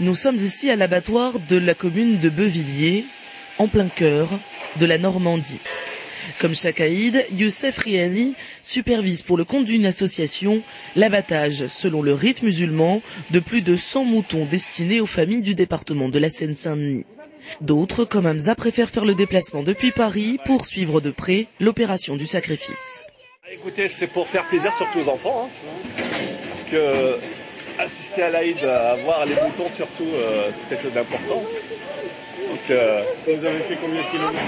Nous sommes ici à l'abattoir de la commune de Beauvilliers, en plein cœur de la Normandie. Comme chaque Aïd, Youssef Riani supervise pour le compte d'une association l'abattage, selon le rite musulman, de plus de 100 moutons destinés aux familles du département de la Seine-Saint-Denis. D'autres, comme Hamza, préfèrent faire le déplacement depuis Paris pour suivre de près l'opération du sacrifice. Écoutez, c'est pour faire plaisir surtout aux enfants, parce que assister à l'Aïd, à voir les moutons surtout, c'est quelque chose d'important. Donc, vous avez fait combien de kilomètres?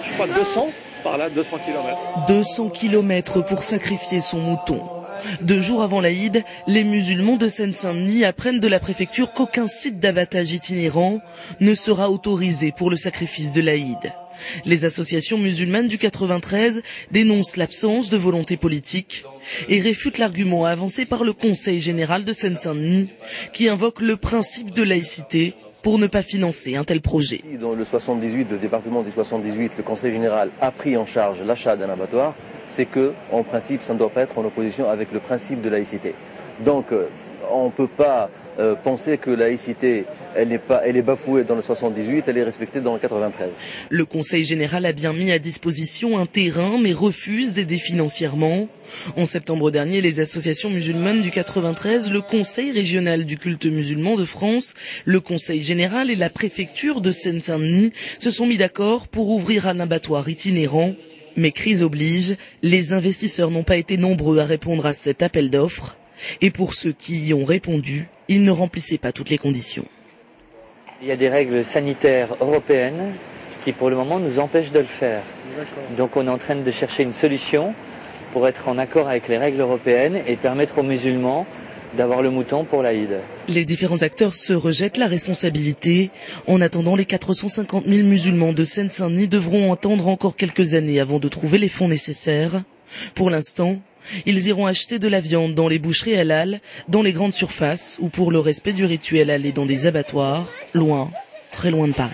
Je crois 200, par là, 200 km. 200 km pour sacrifier son mouton. 2 jours avant l'Aïd, les musulmans de Seine-Saint-Denis apprennent de la préfecture qu'aucun site d'abattage itinérant ne sera autorisé pour le sacrifice de l'Aïd. Les associations musulmanes du 93 dénoncent l'absence de volonté politique et réfutent l'argument avancé par le Conseil général de Seine-Saint-Denis qui invoque le principe de laïcité pour ne pas financer un tel projet. Dans le 78, le département du 78, le Conseil général a pris en charge l'achat d'un abattoir, c'est que, en principe, ça ne doit pas être en opposition avec le principe de laïcité. Donc, on ne peut pas penser que la laïcité, elle est bafouée dans le 78, elle est respectée dans le 93. Le Conseil général a bien mis à disposition un terrain, mais refuse d'aider financièrement. En septembre dernier, les associations musulmanes du 93, le Conseil régional du culte musulman de France, le Conseil général et la préfecture de Seine-Saint-Denis se sont mis d'accord pour ouvrir un abattoir itinérant. Mais crise oblige, les investisseurs n'ont pas été nombreux à répondre à cet appel d'offres. Et pour ceux qui y ont répondu, ils ne remplissaient pas toutes les conditions. Il y a des règles sanitaires européennes qui pour le moment nous empêchent de le faire. Donc on est en train de chercher une solution pour être en accord avec les règles européennes et permettre aux musulmans d'avoir le mouton pour l'Aïd. Les différents acteurs se rejettent la responsabilité. En attendant, les 450 000 musulmans de Seine-Saint-Denis devront attendre encore quelques années avant de trouver les fonds nécessaires. Pour l'instant, ils iront acheter de la viande dans les boucheries halal, dans les grandes surfaces ou pour le respect du rituel aller dans des abattoirs, loin, très loin de Paris.